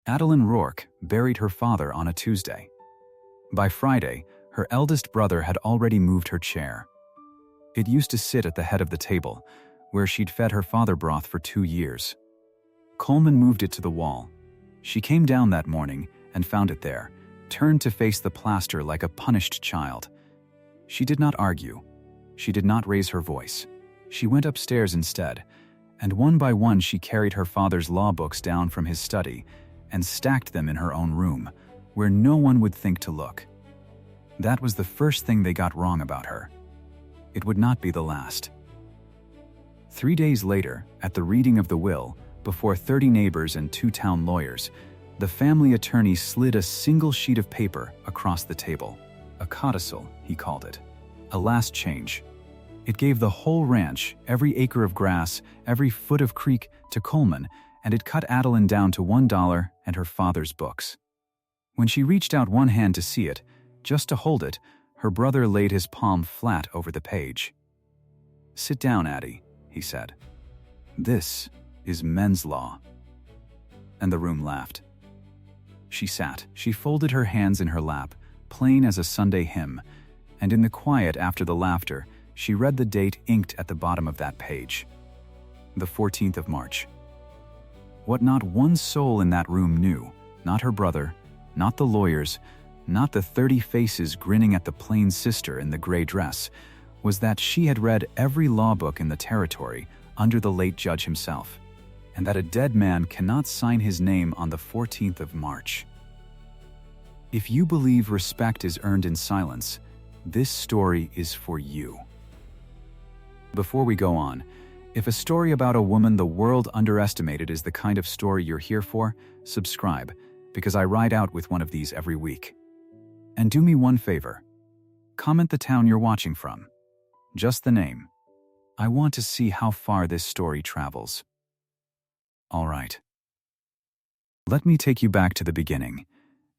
Adeline Rourke buried her father on a Tuesday. By Friday, her eldest brother had already moved her chair. It used to sit at the head of the table, where she'd fed her father broth for 2 years. Coleman moved it to the wall. She came down that morning and found it there, turned to face the plaster like a punished child. She did not argue. She did not raise her voice. She went upstairs instead, and one by one she carried her father's law books down from his study and stacked them in her own room, where no one would think to look. That was the first thing they got wrong about her. It would not be the last. 3 days later, at the reading of the will, before 30 neighbors and 2 town lawyers, the family attorney slid a single sheet of paper across the table. A codicil, he called it. A last change. It gave the whole ranch, every acre of grass, every foot of creek, to Coleman, and it cut Adeline down to $1 and her father's books. When she reached out one hand to see it, just to hold it, her brother laid his palm flat over the page. "Sit down, Addie," he said. "This is men's law." And the room laughed. She sat. She folded her hands in her lap, plain as a Sunday hymn, and in the quiet after the laughter, she read the date inked at the bottom of that page. The 14th of March. What not one soul in that room knew, not her brother, not the lawyers, not the 30 faces grinning at the plain sister in the gray dress, was that she had read every law book in the territory under the late judge himself, and that a dead man cannot sign his name on the 14th of March. If you believe respect is earned in silence, this story is for you. Before we go on, if a story about a woman the world underestimated is the kind of story you're here for, subscribe, because I ride out with one of these every week. And do me one favor. Comment the town you're watching from. Just the name. I want to see how far this story travels. All right. Let me take you back to the beginning,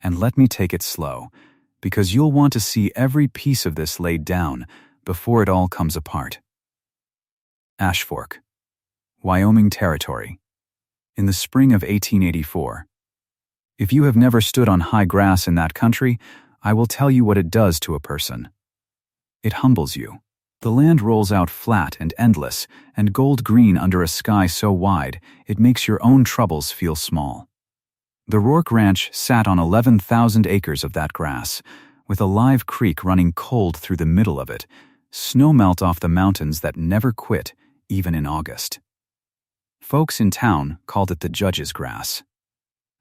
and let me take it slow, because you'll want to see every piece of this laid down before it all comes apart. Ash Fork, Wyoming Territory, in the spring of 1884. If you have never stood on high grass in that country, I will tell you what it does to a person. It humbles you. The land rolls out flat and endless, and gold green under a sky so wide it makes your own troubles feel small. The Rourke Ranch sat on 11,000 acres of that grass, with a live creek running cold through the middle of it, snowmelt off the mountains that never quit, even in August. Folks in town called it the judge's grass.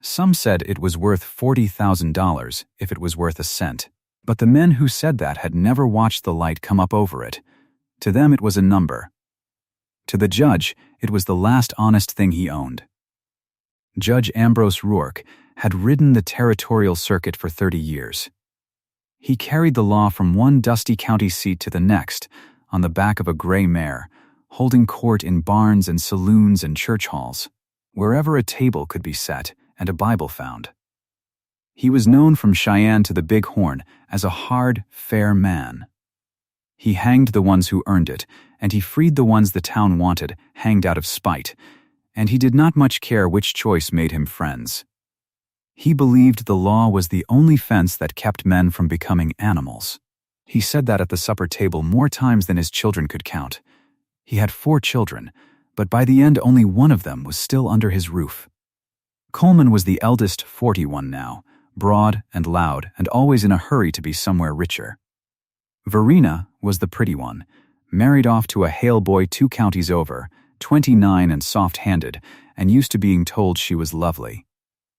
Some said it was worth $40,000 if it was worth a cent, but the men who said that had never watched the light come up over it. To them it was a number. To the judge, it was the last honest thing he owned. Judge Ambrose Rourke had ridden the territorial circuit for 30 years. He carried the law from one dusty county seat to the next on the back of a gray mare, holding court in barns and saloons and church halls, wherever a table could be set and a Bible found. He was known from Cheyenne to the Big Horn as a hard, fair man. He hanged the ones who earned it, and he freed the ones the town wanted, hanged out of spite, and he did not much care which choice made him friends. He believed the law was the only fence that kept men from becoming animals. He said that at the supper table more times than his children could count. He had 4 children, but by the end only one of them was still under his roof. Coleman was the eldest, 41 now, broad and loud and always in a hurry to be somewhere richer. Verena was the pretty one, married off to a Hale boy 2 counties over, 29 and soft-handed, and used to being told she was lovely.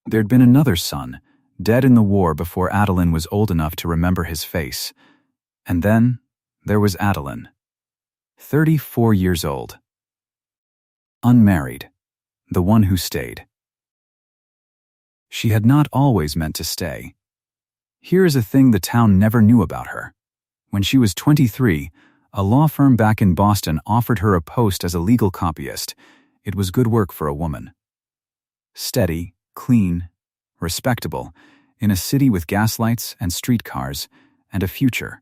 There'd been another son, dead in the war before Adeline was old enough to remember his face. And then there was Adeline, 34 years old. Unmarried, the one who stayed. She had not always meant to stay. Here is a thing the town never knew about her. When she was 23, a law firm back in Boston offered her a post as a legal copyist. It was good work for a woman. Steady, clean, respectable, in a city with gaslights and streetcars and a future.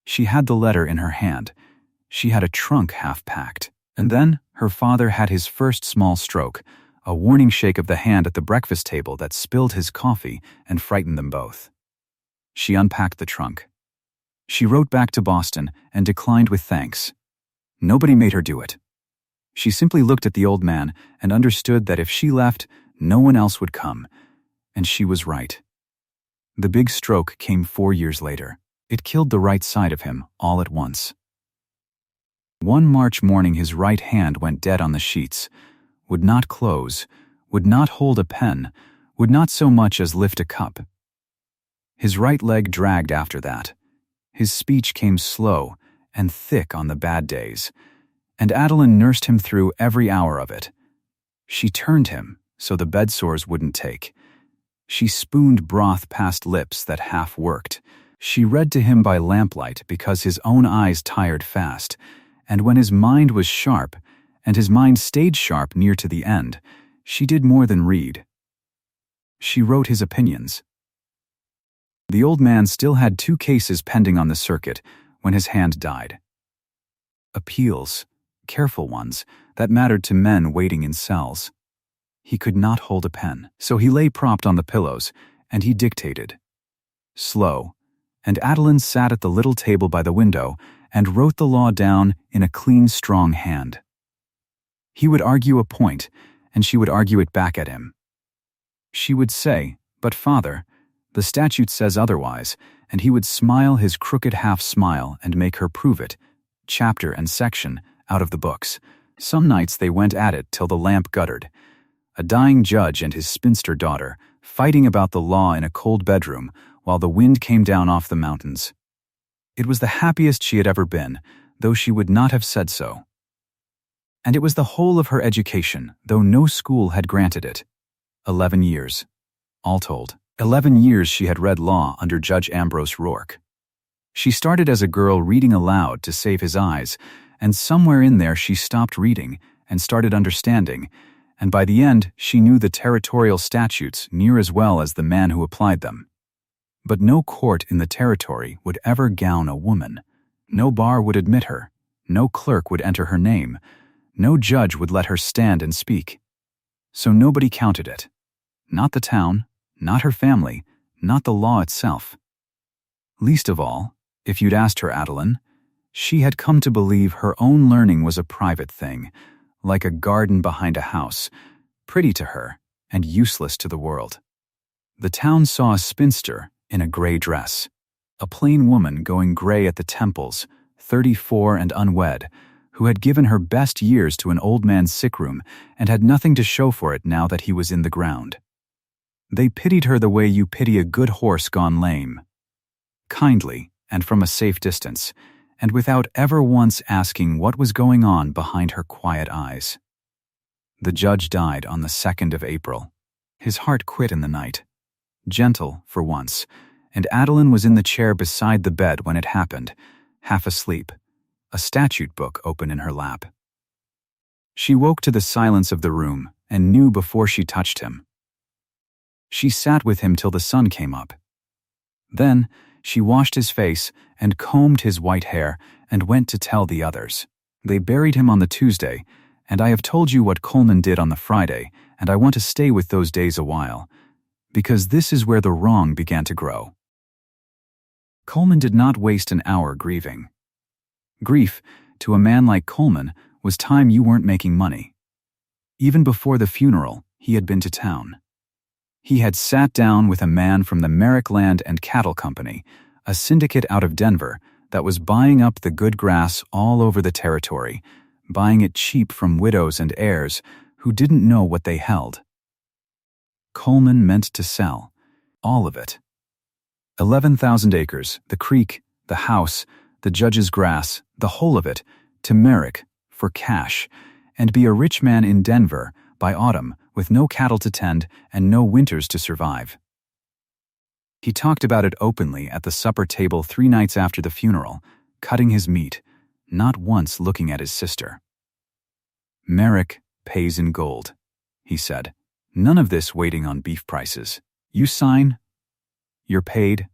She had the letter in her hand. She had a trunk half packed. And then her father had his first small stroke, a warning shake of the hand at the breakfast table that spilled his coffee and frightened them both. She unpacked the trunk. She wrote back to Boston and declined with thanks. Nobody made her do it. She simply looked at the old man and understood that if she left, no one else would come. And she was right. The big stroke came 4 years later. It killed the right side of him all at once. One March morning his right hand went dead on the sheets, would not close, would not hold a pen, would not so much as lift a cup. His right leg dragged after that. His speech came slow and thick on the bad days, and Adeline nursed him through every hour of it. She turned him so the bedsores wouldn't take. She spooned broth past lips that half worked. She read to him by lamplight because his own eyes tired fast, and when his mind was sharp, and his mind stayed sharp near to the end, she did more than read. She wrote his opinions. The old man still had 2 cases pending on the circuit when his hand died. Appeals, careful ones, that mattered to men waiting in cells. He could not hold a pen, so he lay propped on the pillows, and he dictated. Slow, and Adeline sat at the little table by the window and wrote the law down in a clean, strong hand. He would argue a point, and she would argue it back at him. She would say, "But father, the statute says otherwise," and he would smile his crooked half-smile and make her prove it, chapter and section, out of the books. Some nights they went at it till the lamp guttered. A dying judge and his spinster daughter, fighting about the law in a cold bedroom while the wind came down off the mountains. It was the happiest she had ever been, though she would not have said so. And it was the whole of her education, though no school had granted it. 11 years. All told, 11 years she had read law under Judge Ambrose Rourke. She started as a girl reading aloud to save his eyes, and somewhere in there she stopped reading and started understanding, and by the end she knew the territorial statutes near as well as the man who applied them. But no court in the territory would ever gown a woman. No bar would admit her. No clerk would enter her name. No judge would let her stand and speak. So nobody counted it. Not the town, not her family, not the law itself. Least of all, if you'd asked her, Adeline, she had come to believe her own learning was a private thing, like a garden behind a house, pretty to her and useless to the world. The town saw a spinster in a gray dress, a plain woman going gray at the temples, 34 and unwed, who had given her best years to an old man's sickroom and had nothing to show for it now that he was in the ground. They pitied her the way you pity a good horse gone lame. Kindly and from a safe distance, and without ever once asking what was going on behind her quiet eyes. The judge died on the 2nd of April. His heart quit in the night. Gentle, for once, and Adeline was in the chair beside the bed when it happened, half asleep, a statute book open in her lap. She woke to the silence of the room and knew before she touched him. She sat with him till the sun came up. Then she washed his face and combed his white hair and went to tell the others. They buried him on the Tuesday, and I have told you what Coleman did on the Friday, and I want to stay with those days a while, because this is where the wrong began to grow. Coleman did not waste an hour grieving. Grief, to a man like Coleman, was time you weren't making money. Even before the funeral, he had been to town. He had sat down with a man from the Merrick Land and Cattle Company, a syndicate out of Denver that was buying up the good grass all over the territory, buying it cheap from widows and heirs who didn't know what they held. Coleman meant to sell, all of it. 11,000 acres, the creek, the house, the judge's grass, the whole of it, to Merrick, for cash, and be a rich man in Denver by autumn with no cattle to tend and no winters to survive. He talked about it openly at the supper table 3 nights after the funeral, cutting his meat, not once looking at his sister. Merrick pays in gold, he said. None of this waiting on beef prices. You sign, you're paid,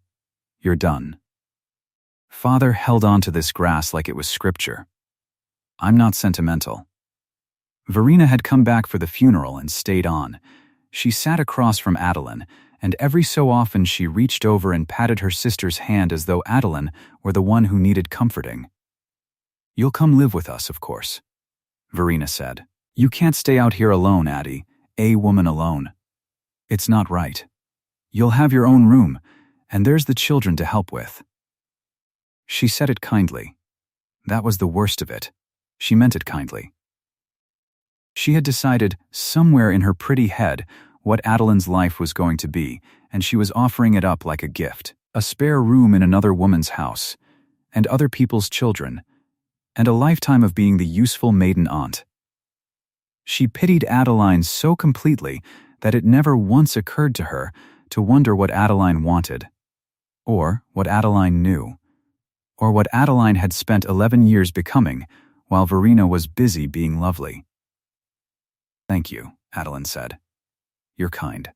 you're done. Father held on to this grass like it was scripture. I'm not sentimental. Verena had come back for the funeral and stayed on. She sat across from Adeline, and every so often she reached over and patted her sister's hand as though Adeline were the one who needed comforting. "You'll come live with us, of course," Verena said. "You can't stay out here alone, Addie, a woman alone. It's not right. You'll have your own room, and there's the children to help with." She said it kindly. That was the worst of it. She meant it kindly. She had decided, somewhere in her pretty head, what Adeline's life was going to be, and she was offering it up like a gift. A spare room in another woman's house, and other people's children, and a lifetime of being the useful maiden aunt. She pitied Adeline so completely that it never once occurred to her to wonder what Adeline wanted, or what Adeline knew, or what Adeline had spent 11 years becoming while Verena was busy being lovely. "Thank you," Adeline said. "You're kind."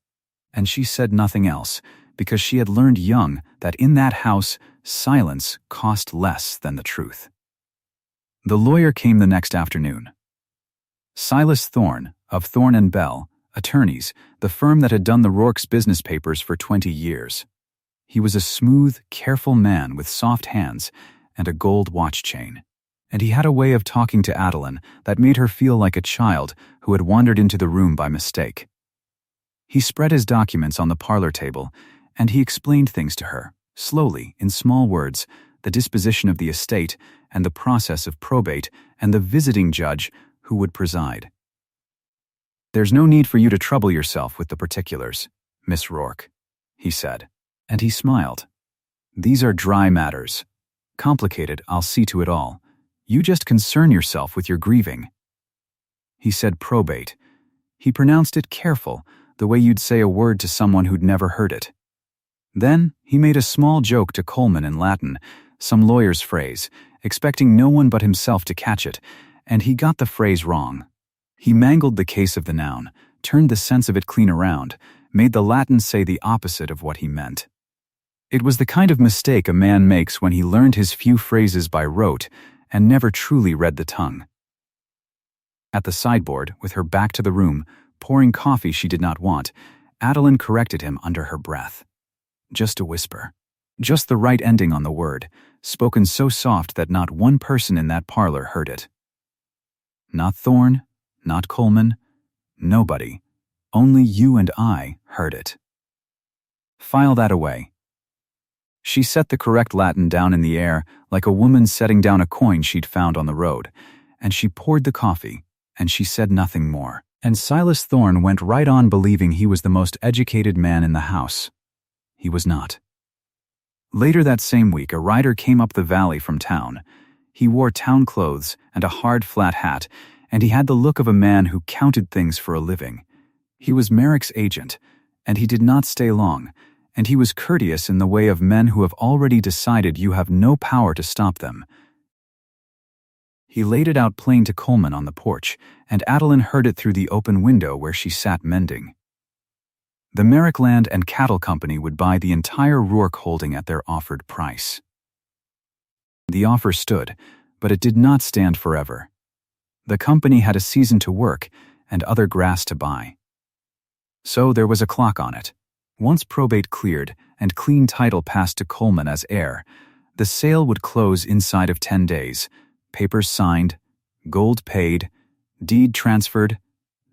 And she said nothing else, because she had learned young that in that house, silence cost less than the truth. The lawyer came the next afternoon. Silas Thorne, of Thorne and Bell, attorneys, the firm that had done the Rourke's business papers for 20 years. He was a smooth, careful man with soft hands and a gold watch chain. And he had a way of talking to Adeline that made her feel like a child who had wandered into the room by mistake. He spread his documents on the parlor table, and he explained things to her, slowly, in small words, the disposition of the estate and the process of probate and the visiting judge who would preside. "There's no need for you to trouble yourself with the particulars, Miss Rourke," he said, and he smiled. "These are dry matters. Complicated, I'll see to it all. You just concern yourself with your grieving." He said probate. He pronounced it careful, the way you'd say a word to someone who'd never heard it. Then he made a small joke to Coleman in Latin, some lawyer's phrase, expecting no one but himself to catch it, and he got the phrase wrong. He mangled the case of the noun, turned the sense of it clean around, made the Latin say the opposite of what he meant. It was the kind of mistake a man makes when he learned his few phrases by rote and never truly read the tongue. At the sideboard, with her back to the room, pouring coffee she did not want, Adeline corrected him under her breath. Just a whisper. Just the right ending on the word, spoken so soft that not one person in that parlor heard it. Not Thorne, not Coleman, nobody. Only you and I heard it. File that away. She set the correct Latin down in the air like a woman setting down a coin she'd found on the road, and she poured the coffee, and she said nothing more. And Silas Thorne went right on believing he was the most educated man in the house. He was not. Later that same week, a rider came up the valley from town. He wore town clothes and a hard flat hat, and he had the look of a man who counted things for a living. He was Merrick's agent, and he did not stay long, and he was courteous in the way of men who have already decided you have no power to stop them. He laid it out plain to Coleman on the porch, and Adeline heard it through the open window where she sat mending. The Merrick Land and Cattle Company would buy the entire Rourke holding at their offered price. The offer stood, but it did not stand forever. The company had a season to work and other grass to buy. So there was a clock on it. Once probate cleared and clean title passed to Coleman as heir, the sale would close inside of 10 days, papers signed, gold paid, deed transferred,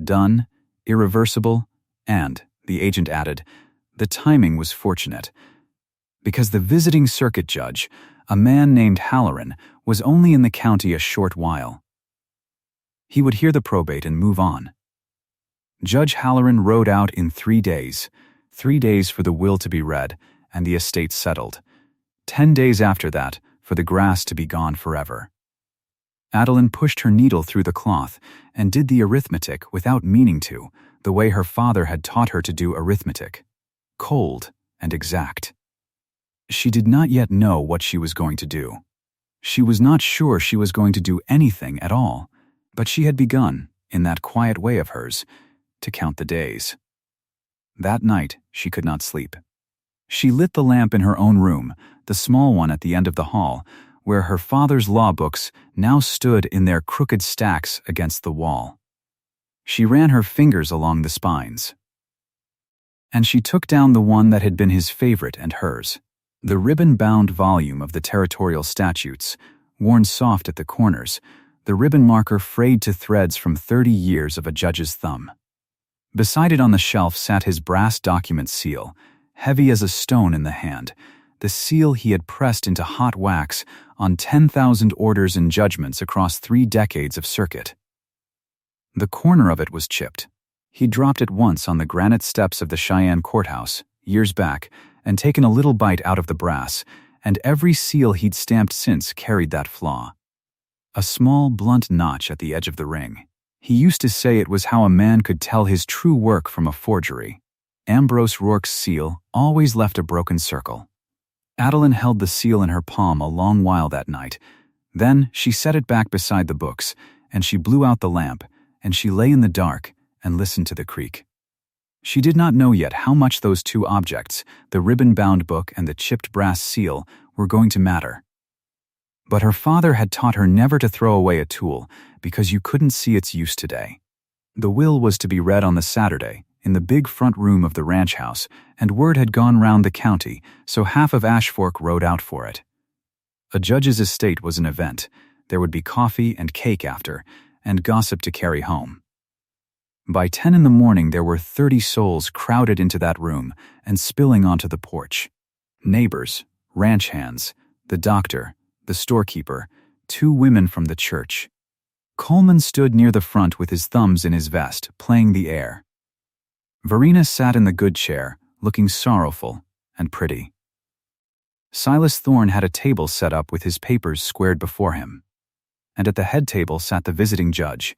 done, irreversible, and, the agent added, the timing was fortunate, because the visiting circuit judge, a man named Halloran, was only in the county a short while. He would hear the probate and move on. Judge Halloran rode out in 3 days, 3 days for the will to be read and the estate settled, 10 days after that for the grass to be gone forever. Adeline pushed her needle through the cloth and did the arithmetic without meaning to, the way her father had taught her to do arithmetic, cold and exact. She did not yet know what she was going to do. She was not sure she was going to do anything at all, but she had begun, in that quiet way of hers, to count the days. That night, she could not sleep. She lit the lamp in her own room, the small one at the end of the hall, where her father's law books now stood in their crooked stacks against the wall. She ran her fingers along the spines. And she took down the one that had been his favorite and hers. The ribbon-bound volume of the territorial statutes, worn soft at the corners, the ribbon marker frayed to threads from 30 years of a judge's thumb. Beside it on the shelf sat his brass document seal, heavy as a stone in the hand, the seal he had pressed into hot wax on 10,000 orders and judgments across 3 decades of circuit. The corner of it was chipped. He dropped it once on the granite steps of the Cheyenne courthouse, years back, and taken a little bite out of the brass, and every seal he'd stamped since carried that flaw. A small, blunt notch at the edge of the ring. He used to say it was how a man could tell his true work from a forgery. Ambrose Rourke's seal always left a broken circle. Adeline held the seal in her palm a long while that night. Then she set it back beside the books, and she blew out the lamp, and she lay in the dark and listened to the creak. She did not know yet how much those 2 objects, the ribbon-bound book and the chipped brass seal, were going to matter. But her father had taught her never to throw away a tool because you couldn't see its use today. The will was to be read on the Saturday in the big front room of the ranch house, and word had gone round the county, so half of Ashfork rode out for it. A judge's estate was an event. There would be coffee and cake after, and gossip to carry home. By 10 in the morning there were 30 souls crowded into that room and spilling onto the porch. Neighbors, ranch hands, the doctor, the storekeeper, 2 women from the church. Coleman stood near the front with his thumbs in his vest, playing the air. Verena sat in the good chair, looking sorrowful and pretty. Silas Thorne had a table set up with his papers squared before him. And at the head table sat the visiting judge,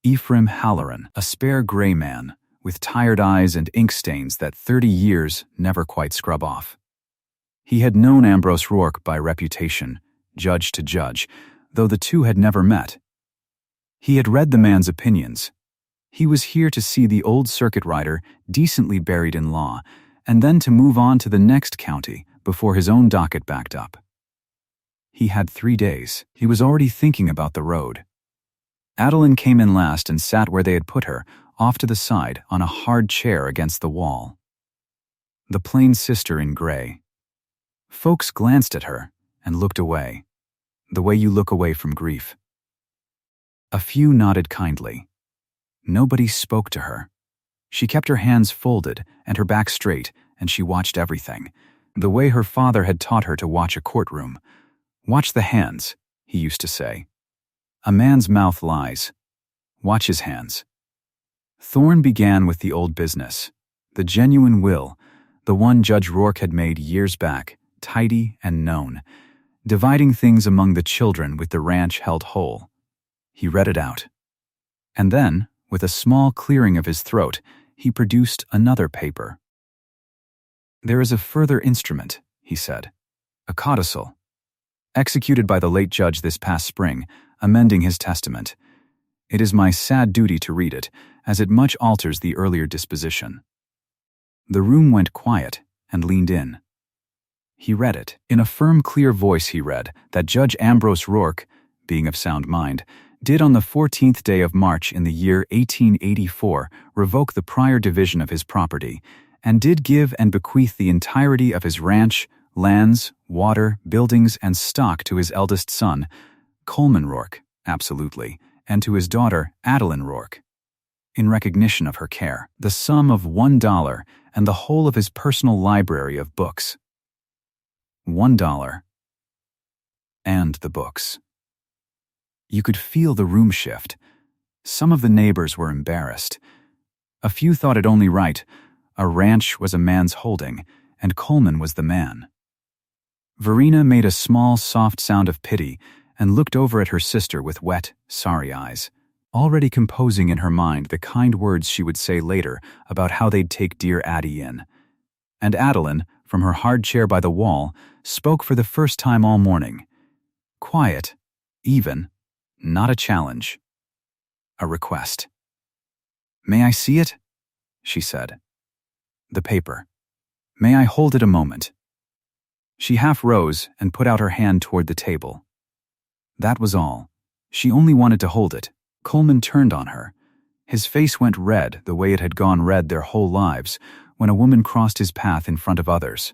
Ephraim Halloran, a spare gray man, with tired eyes and ink stains that 30 years never quite scrub off. He had known Ambrose Rourke by reputation, judge to judge, though the 2 had never met. He had read the man's opinions. He was here to see the old circuit rider decently buried in law, and then to move on to the next county before his own docket backed up. He had 3 days. He was already thinking about the road. Adeline came in last and sat where they had put her, off to the side on a hard chair against the wall. The plain sister in gray. Folks glanced at her and looked away, the way you look away from grief. A few nodded kindly. Nobody spoke to her. She kept her hands folded and her back straight, and she watched everything, the way her father had taught her to watch a courtroom. Watch the hands, he used to say. A man's mouth lies. Watch his hands. Thorne began with the old business, the genuine will, the one Judge Rourke had made years back, tidy and known, dividing things among the children with the ranch held whole. He read it out. And then, with a small clearing of his throat, he produced another paper. There is a further instrument, he said, a codicil, executed by the late judge this past spring, amending his testament. It is my sad duty to read it, as it much alters the earlier disposition. The room went quiet and leaned in. He read it. In a firm, clear voice he read that Judge Ambrose Rourke, being of sound mind, did on the 14th day of March in the year 1884 revoke the prior division of his property, and did give and bequeath the entirety of his ranch, lands, water, buildings, and stock to his eldest son, Coleman Rourke, absolutely, and to his daughter, Adeline Rourke, in recognition of her care, the sum of $1 and the whole of his personal library of books. $1. And the books. You could feel the room shift. Some of the neighbors were embarrassed. A few thought it only right. A ranch was a man's holding, and Coleman was the man. Verena made a small, soft sound of pity and looked over at her sister with wet, sorry eyes, already composing in her mind the kind words she would say later about how they'd take dear Addie in. And Adeline, from her hard chair by the wall, spoke for the first time all morning. Quiet, even, not a challenge. A request. "May I see it?" she said. "The paper. May I hold it a moment?" She half rose and put out her hand toward the table. That was all. She only wanted to hold it. Coleman turned on her. His face went red the way it had gone red their whole lives when a woman crossed his path in front of others.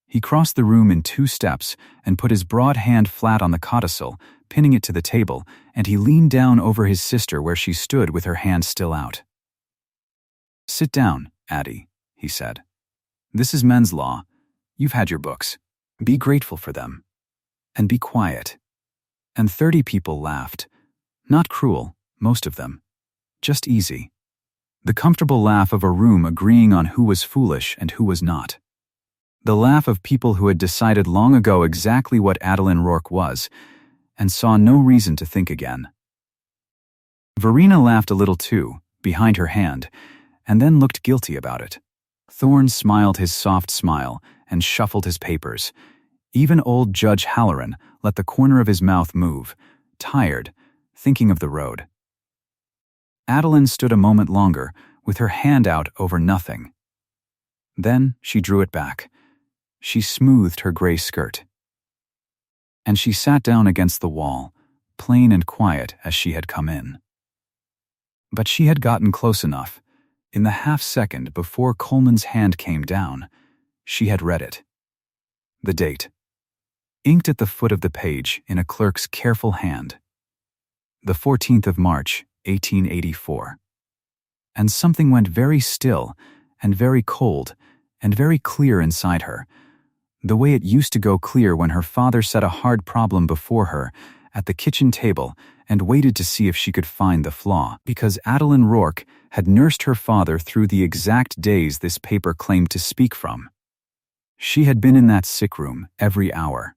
He crossed the room in 2 steps and put his broad hand flat on the codicil, pinning it to the table, and he leaned down over his sister where she stood with her hand still out. "Sit down, Addie," he said. "This is men's law. You've had your books. Be grateful for them. And be quiet." And 30 people laughed. Not cruel, most of them. Just easy. The comfortable laugh of a room agreeing on who was foolish and who was not. The laugh of people who had decided long ago exactly what Adeline Rourke was, and saw no reason to think again. Verena laughed a little too, behind her hand, and then looked guilty about it. Thorne smiled his soft smile and shuffled his papers. Even old Judge Halloran let the corner of his mouth move, tired, thinking of the road. Adeline stood a moment longer, with her hand out over nothing. Then she drew it back. She smoothed her gray skirt. And she sat down against the wall, plain and quiet as she had come in. But she had gotten close enough. In the half-second before Coleman's hand came down, she had read it. The date. Inked at the foot of the page in a clerk's careful hand. The 14th of March, 1884. And something went very still and very cold and very clear inside her, the way it used to go clear when her father set a hard problem before her at the kitchen table and waited to see if she could find the flaw, because Adeline Rourke had nursed her father through the exact days this paper claimed to speak from. She had been in that sick room every hour.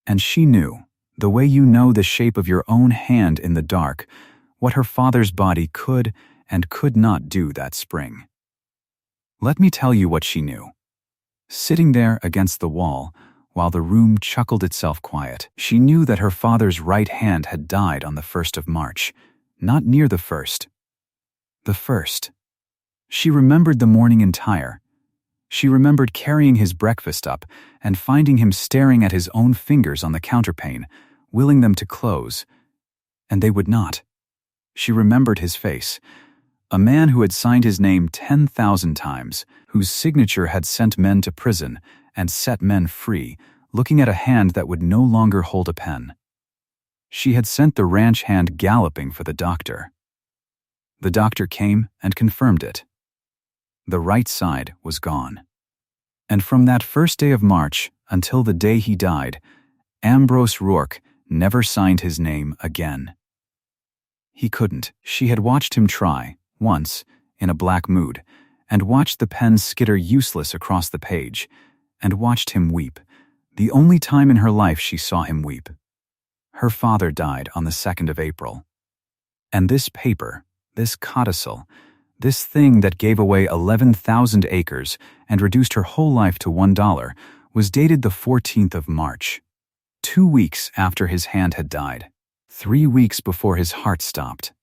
And she knew, the way you know the shape of your own hand in the dark, what her father's body could and could not do that spring. Let me tell you what she knew. Sitting there against the wall, while the room chuckled itself quiet, she knew that her father's right hand had died on the 1st of March, not near the 1st. The 1st. She remembered the morning entire. She remembered carrying his breakfast up and finding him staring at his own fingers on the counterpane, willing them to close. And they would not. She remembered his face. A man who had signed his name 10,000 times, whose signature had sent men to prison and set men free, looking at a hand that would no longer hold a pen. She had sent the ranch hand galloping for the doctor. The doctor came and confirmed it. The right side was gone. And from that first day of March until the day he died, Ambrose Rourke never signed his name again. He couldn't. She had watched him try, once, in a black mood, and watched the pen skitter useless across the page, and watched him weep, the only time in her life she saw him weep. Her father died on the 2nd of April. And this paper, this codicil, this thing that gave away 11,000 acres and reduced her whole life to $1, was dated the 14th of March, 2 weeks after his hand had died, 3 weeks before his heart stopped.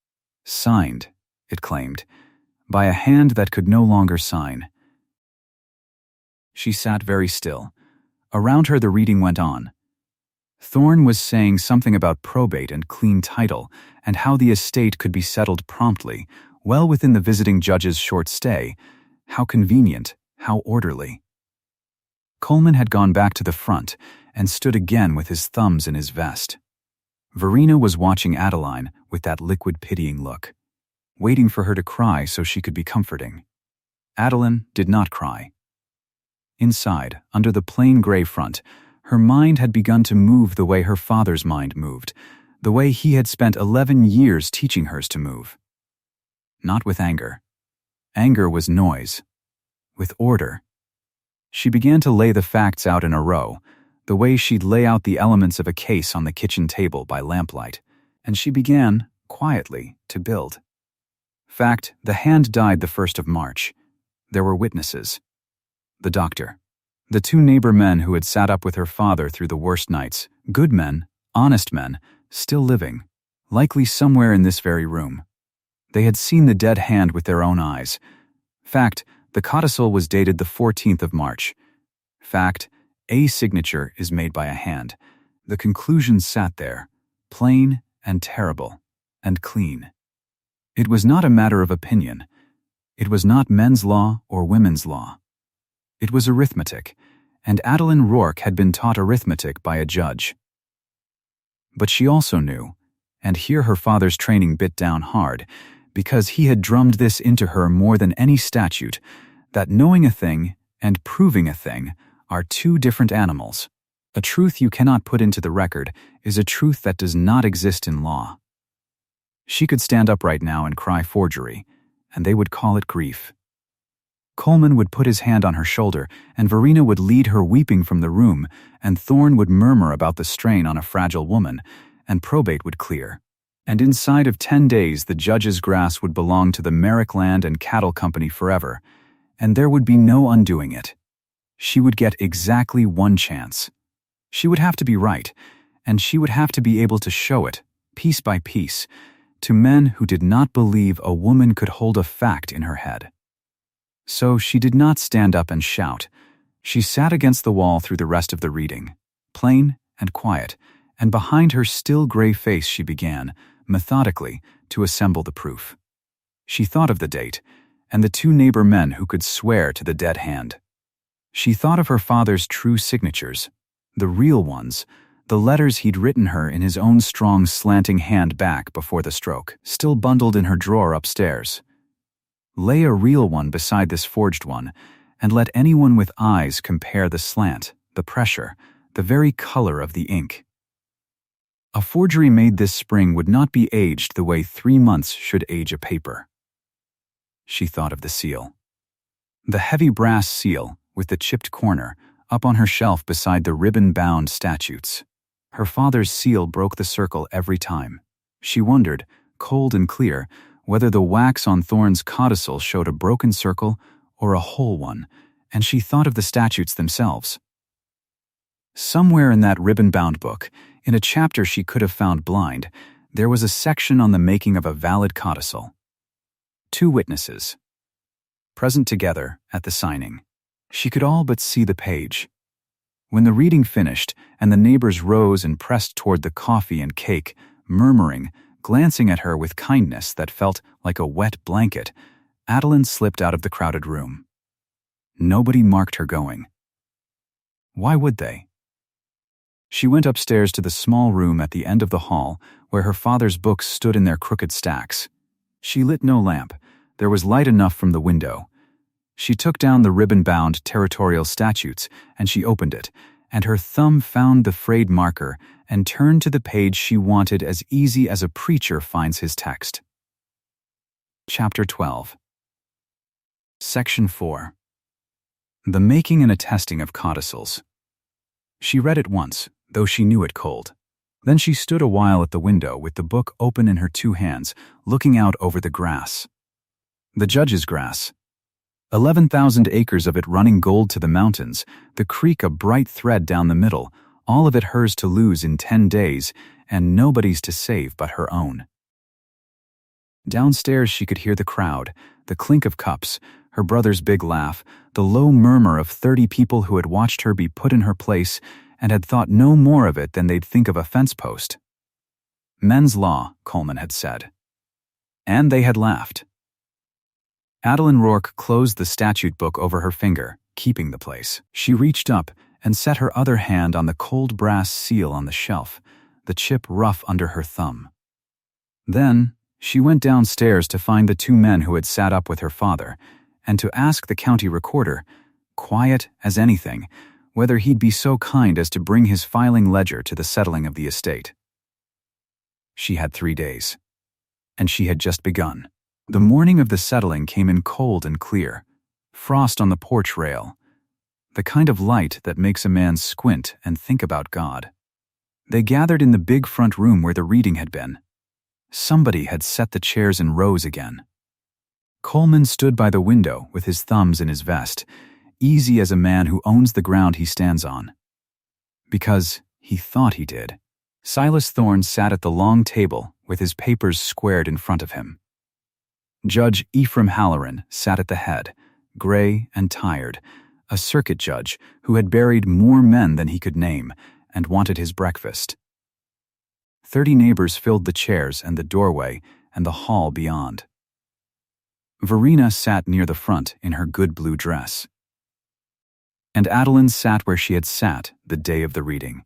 Signed, it claimed, by a hand that could no longer sign. She sat very still. Around her the reading went on. Thorne was saying something about probate and clean title, and how the estate could be settled promptly, well within the visiting judge's short stay. How convenient, how orderly. Coleman had gone back to the front and stood again with his thumbs in his vest. Verena was watching Adeline with that liquid pitying look, waiting for her to cry so she could be comforting. Adeline did not cry. Inside, under the plain gray front, her mind had begun to move the way her father's mind moved, the way he had spent 11 years teaching hers to move. Not with anger. Anger was noise. With order. She began to lay the facts out in a row, the way she'd lay out the elements of a case on the kitchen table by lamplight, and she began, quietly, to build. Fact, the hand died the 1st of March. There were witnesses. The doctor. The 2 neighbor men who had sat up with her father through the worst nights, good men, honest men, still living, likely somewhere in this very room. They had seen the dead hand with their own eyes. Fact, the codicil was dated the 14th of March. Fact, a signature is made by a hand. The conclusion sat there, plain and terrible and clean. It was not a matter of opinion. It was not men's law or women's law. It was arithmetic, and Adeline Rourke had been taught arithmetic by a judge. But she also knew, and here her father's training bit down hard, because he had drummed this into her more than any statute, that knowing a thing and proving a thing are two different animals. A truth you cannot put into the record is a truth that does not exist in law. She could stand up right now and cry forgery, and they would call it grief. Coleman would put his hand on her shoulder, and Verena would lead her weeping from the room, and Thorne would murmur about the strain on a fragile woman, and probate would clear. And inside of 10 days the judge's grass would belong to the Merrick Land and Cattle Company forever, and there would be no undoing it. She would get exactly one chance. She would have to be right, and she would have to be able to show it, piece by piece, to men who did not believe a woman could hold a fact in her head. So she did not stand up and shout. She sat against the wall through the rest of the reading, plain and quiet, and behind her still gray face she began, methodically, to assemble the proof. She thought of the date, and the two neighbor men who could swear to the dead hand. She thought of her father's true signatures, the real ones, the letters he'd written her in his own strong slanting hand back before the stroke, still bundled in her drawer upstairs. Lay a real one beside this forged one, and let anyone with eyes compare the slant, the pressure, the very color of the ink. A forgery made this spring would not be aged the way 3 months should age a paper. She thought of the seal. The heavy brass seal, with the chipped corner, up on her shelf beside the ribbon-bound statutes. Her father's seal broke the circle every time. She wondered, cold and clear, whether the wax on Thorne's codicil showed a broken circle or a whole one, and she thought of the statutes themselves. Somewhere in that ribbon-bound book, in a chapter she could have found blind, there was a section on the making of a valid codicil. 2 witnesses, present together at the signing. She could all but see the page. When the reading finished and the neighbors rose and pressed toward the coffee and cake, murmuring, glancing at her with kindness that felt like a wet blanket, Adeline slipped out of the crowded room. Nobody marked her going. Why would they? She went upstairs to the small room at the end of the hall where her father's books stood in their crooked stacks. She lit no lamp. There was light enough from the window. She took down the ribbon-bound territorial statutes, and she opened it, and her thumb found the frayed marker and turned to the page she wanted as easy as a preacher finds his text. Chapter 12. Section 4. The Making and Attesting of Codicils. She read it once, though she knew it cold. Then she stood a while at the window with the book open in her 2 hands, looking out over the grass. The judge's grass. 11,000 acres of it running gold to the mountains, the creek a bright thread down the middle, all of it hers to lose in 10 days, and nobody's to save but her own. Downstairs she could hear the crowd, the clink of cups, her brother's big laugh, the low murmur of 30 people who had watched her be put in her place and had thought no more of it than they'd think of a fence post. Men's law, Coleman had said. And they had laughed. Adeline Rourke closed the statute book over her finger, keeping the place. She reached up and set her other hand on the cold brass seal on the shelf, the chip rough under her thumb. Then she went downstairs to find the 2 men who had sat up with her father, and to ask the county recorder, quiet as anything, whether he'd be so kind as to bring his filing ledger to the settling of the estate. She had 3 days, and she had just begun. The morning of the settling came in cold and clear, frost on the porch rail, the kind of light that makes a man squint and think about God. They gathered in the big front room where the reading had been. Somebody had set the chairs in rows again. Coleman stood by the window with his thumbs in his vest, easy as a man who owns the ground he stands on. Because he thought he did. Silas Thorne sat at the long table with his papers squared in front of him. Judge Ephraim Halloran sat at the head, gray and tired, a circuit judge who had buried more men than he could name and wanted his breakfast. 30 neighbors filled the chairs and the doorway and the hall beyond. Verena sat near the front in her good blue dress. And Adeline sat where she had sat the day of the reading,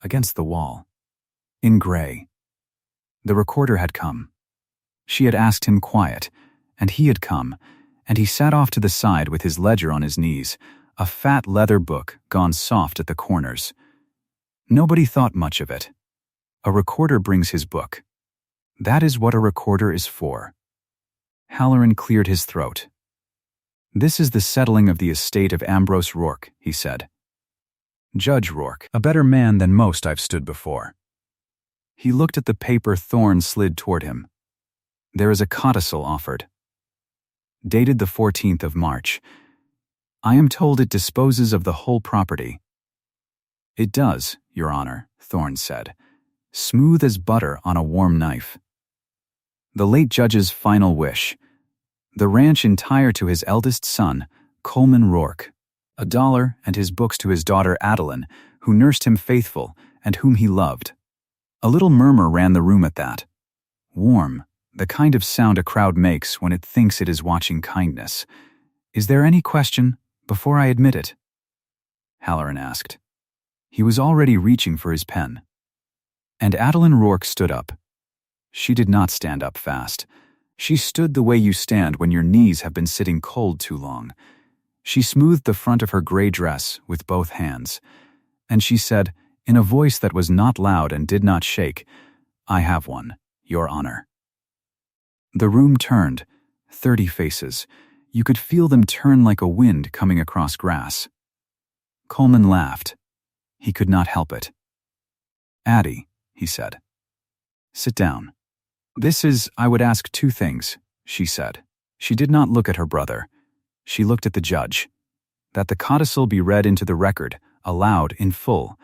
against the wall, in gray. The recorder had come. She had asked him quiet, and he had come, and he sat off to the side with his ledger on his knees, a fat leather book gone soft at the corners. Nobody thought much of it. A recorder brings his book. That is what a recorder is for. Halloran cleared his throat. "This is the settling of the estate of Ambrose Rourke," he said. "Judge Rourke, a better man than most I've stood before." He looked at the paper Thorne slid toward him. "There is a codicil offered. Dated the 14th of March. I am told it disposes of the whole property." "It does, Your Honor," Thorne said, smooth as butter on a warm knife. "The late judge's final wish. The ranch entire to his eldest son, Coleman Rourke, $1 and his books to his daughter Adeline, who nursed him faithful and whom he loved." A little murmur ran the room at that. Warm, the kind of sound a crowd makes when it thinks it is watching kindness. "Is there any question, before I admit it?" Halloran asked. He was already reaching for his pen. And Adeline Rourke stood up. She did not stand up fast. She stood the way you stand when your knees have been sitting cold too long. She smoothed the front of her gray dress with both hands, and she said, in a voice that was not loud and did not shake, "I have one, Your Honor." The room turned, 30 faces. You could feel them turn like a wind coming across grass. Coleman laughed. He could not help it. "Addie," he said. "Sit down." I would ask 2 things," she said. She did not look at her brother. She looked at the judge. That the codicil be read into the record, aloud, in full,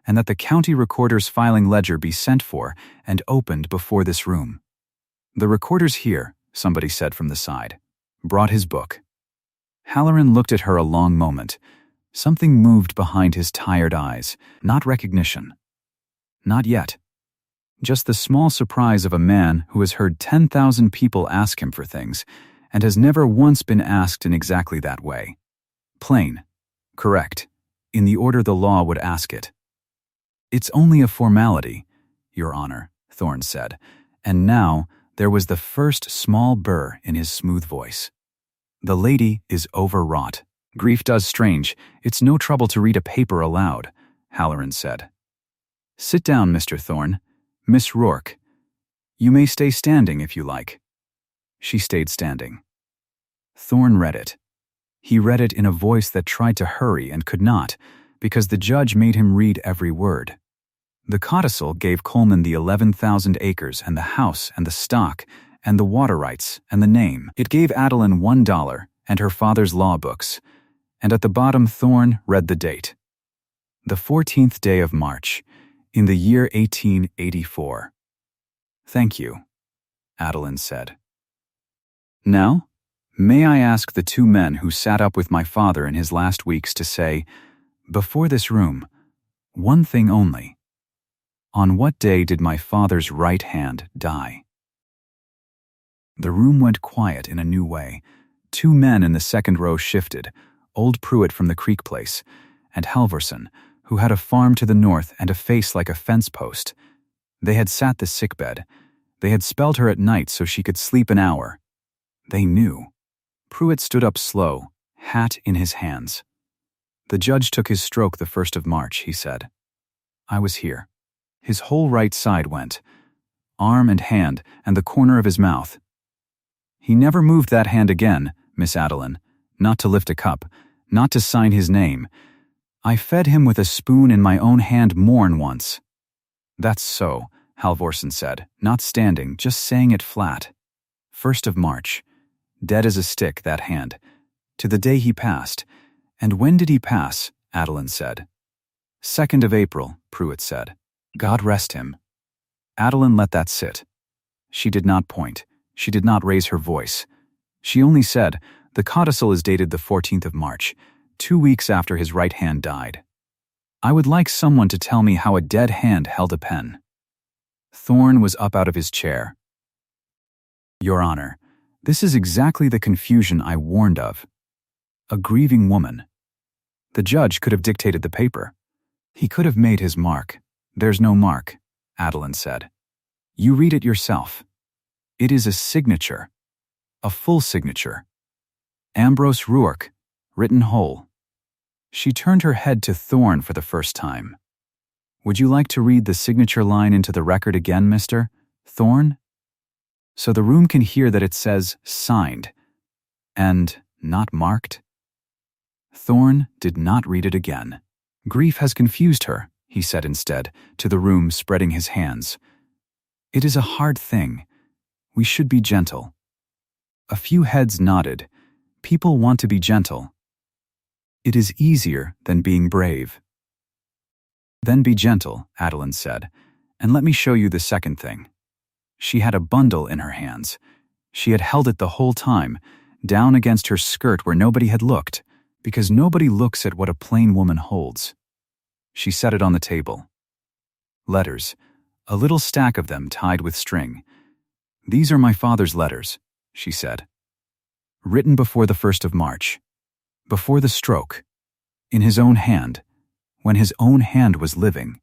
and that the county recorder's filing ledger be sent for and opened before this room. "The recorder's here," somebody said from the side. Brought his book. Halloran looked at her a long moment. Something moved behind his tired eyes. Not recognition. Not yet. Just the small surprise of a man who has heard 10,000 people ask him for things and has never once been asked in exactly that way. Plain. Correct. In the order the law would ask it. "It's only a formality, Your Honor," Thorne said, and now there was the first small burr in his smooth voice. "The lady is overwrought. Grief does strange. It's no trouble to read a paper aloud," Halloran said. "Sit down, Mr. Thorne. Miss Rourke. You may stay standing if you like." She stayed standing. Thorne read it. He read it in a voice that tried to hurry and could not, because the judge made him read every word. The codicil gave Coleman the 11,000 acres and the house and the stock and the water rights and the name. It gave Adeline $1 and her father's law books, and at the bottom Thorne read the date. The 14th day of March, in the year 1884. "Thank you," Adeline said. "Now, may I ask the 2 men who sat up with my father in his last weeks to say, before this room, one thing only. On what day did my father's right hand die?" The room went quiet in a new way. 2 men in the second row shifted, old Pruitt from the Creek place, and Halvorson, who had a farm to the north and a face like a fence post. They had sat the sickbed. They had spelled her at night so she could sleep an hour. They knew. Pruitt stood up slow, hat in his hands. "The judge took his stroke the 1st of March, he said. I was here. His whole right side went, arm and hand and the corner of his mouth. He never moved that hand again, Miss Adeline, not to lift a cup, not to sign his name. I fed him with a spoon in my own hand morn once." "That's so," Halvorson said, not standing, just saying it flat. 1st of March. Dead as a stick, that hand. To the day he passed. "And when did he pass?" Adeline said. 2nd of April, Pruitt said. "God rest him." Adeline let that sit. She did not point. She did not raise her voice. She only said, "The codicil is dated the 14th of March, 2 weeks after his right hand died. I would like someone to tell me how a dead hand held a pen." Thorne was up out of his chair. Your Honor, this is exactly the confusion I warned of. A grieving woman. The judge could have dictated the paper. He could have made his mark. There's no mark, Adeline said. You read it yourself. It is a signature. A full signature. Ambrose Rourke, written whole. She turned her head to Thorne for the first time. Would you like to read the signature line into the record again, Mr. Thorne? So the room can hear that it says signed and not marked? Thorne did not read it again. Grief has confused her, he said instead, to the room, spreading his hands. It is a hard thing. We should be gentle. A few heads nodded. People want to be gentle. It is easier than being brave. Then be gentle, Adeline said, and let me show you the second thing. She had a bundle in her hands. She had held it the whole time, down against her skirt where nobody had looked, because nobody looks at what a plain woman holds. She set it on the table. Letters, a little stack of them tied with string. These are my father's letters, she said. Written before the 1st of March. Before the stroke. In his own hand. When his own hand was living.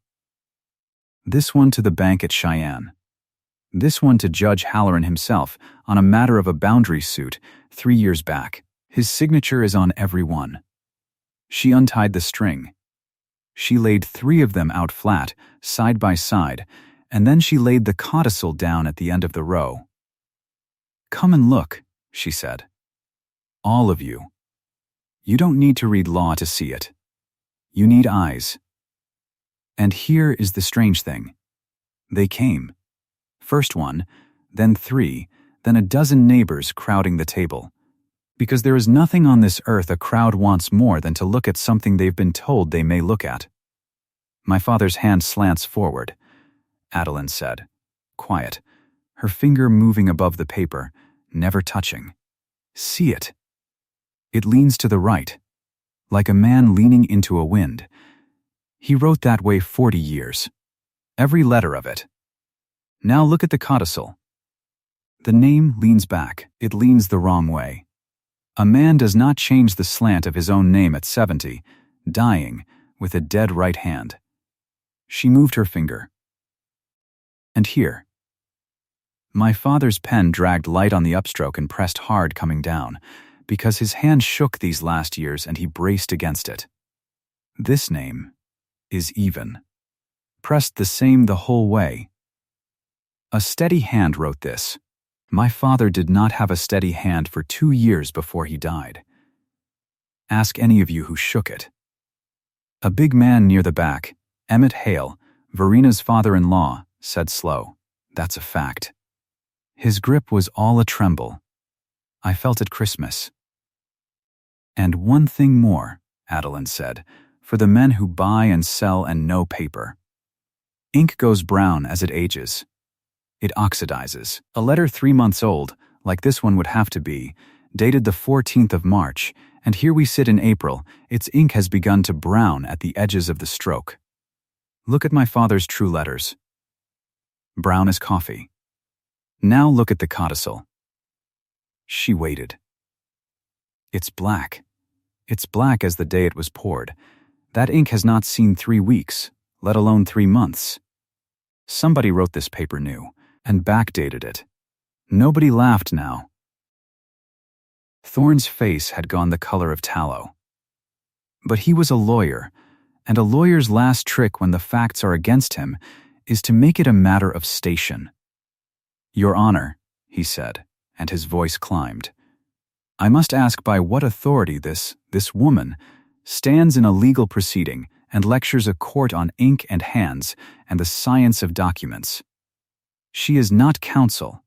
This one to the bank at Cheyenne. This one to Judge Halloran himself on a matter of a boundary suit 3 years back. His signature is on every one. She untied the string. She laid 3 of them out flat, side by side, and then she laid the codicil down at the end of the row. Come and look, she said. All of you. You don't need to read law to see it. You need eyes. And here is the strange thing. They came. First one, then 3, then a dozen neighbors crowding the table. Because there is nothing on this earth a crowd wants more than to look at something they've been told they may look at. My father's hand slants forward, Adeline said, quiet, her finger moving above the paper, never touching. See it. It leans to the right, like a man leaning into a wind. He wrote that way 40 years. Every letter of it. Now look at the codicil. The name leans back. It leans the wrong way. A man does not change the slant of his own name at 70, dying, with a dead right hand. She moved her finger. And here. My father's pen dragged light on the upstroke and pressed hard coming down, because his hand shook these last years and he braced against it. This name is even. Pressed the same the whole way. A steady hand wrote this. My father did not have a steady hand for 2 years before he died. Ask any of you who shook it. A big man near the back, Emmett Hale, Verena's father-in-law, said slow, That's a fact. His grip was all a tremble. I felt it Christmas. And one thing more, Adeline said, for the men who buy and sell and know paper. Ink goes brown as it ages. It oxidizes. A letter 3 months old, like this one would have to be, dated the 14th of March, and here we sit in April, its ink has begun to brown at the edges of the stroke. Look at my father's true letters. Brown as coffee. Now look at the codicil. She waited. It's black. It's black as the day it was poured. That ink has not seen 3 weeks, let alone 3 months. Somebody wrote this paper new, and backdated it. Nobody laughed now. Thorne's face had gone the color of tallow. But he was a lawyer, and a lawyer's last trick when the facts are against him is to make it a matter of station. Your Honor, he said, and his voice climbed. I must ask by what authority this woman stands in a legal proceeding and lectures a court on ink and hands and the science of documents. She is not counsel.